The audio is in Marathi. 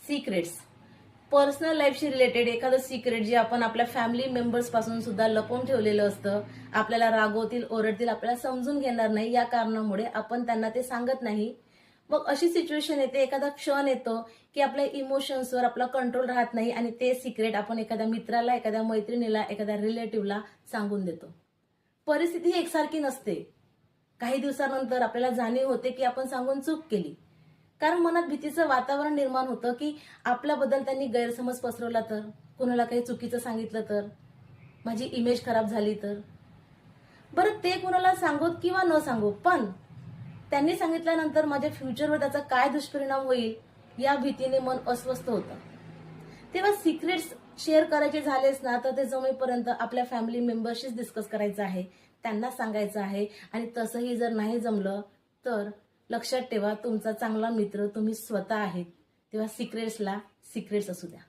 सिक्रेट्स, पर्सनल लाईफशी रिलेटेड एखादं सिक्रेट जे आपण आपल्या फॅमिली मेंबर्स पासून सुद्धा लपवून ठेवलेलं असतं. आपल्याला रागवतील, ओरडतील, आपल्याला समजून घेणार नाही, या कारणामुळे आपण त्यांना ते सांगत नाही. मग अशी सिच्युएशन येते, एखादा क्षण येतो की आपल्या इमोशन्सवर आपला कंट्रोल राहत नाही आणि ते सिक्रेट आपण एखाद्या मित्राला, एखाद्या मैत्रिणीला, एखाद्या रिलेटिव्हला सांगून देतो. परिस्थिती ही एकसारखी नसते. काही दिवसानंतर आपल्याला जाणीव होते की आपण सांगून चूक केली. कारण मनात भीतीचं वातावरण निर्माण होतं की आपल्याबद्दल त्यांनी गैरसमज पसरवला तर, कुणाला काही चुकीचं सांगितलं तर, माझी इमेज खराब झाली तर. बरं, ते कुणाला सांगोत किंवा न सांगो, पण त्यांनी सांगितल्यानंतर माझ्या फ्युचरवर त्याचा काय दुष्परिणाम होईल या भीतीने मन अस्वस्थ होतं. तेव्हा सिक्रेट्स शेअर करायचे झालेच ना, तर ते जमेपर्यंत आपल्या फॅमिली मेंबर्सशीच डिस्कस करायचं आहे, त्यांना सांगायचं आहे. आणि तसंही जर नाही जमलं तर लक्षात ठेवा, तुमचा चांगला मित्र तुम्ही स्वतः आहेत. तेव्हा सिक्रेट्सला सिक्रेट्स असू द्या.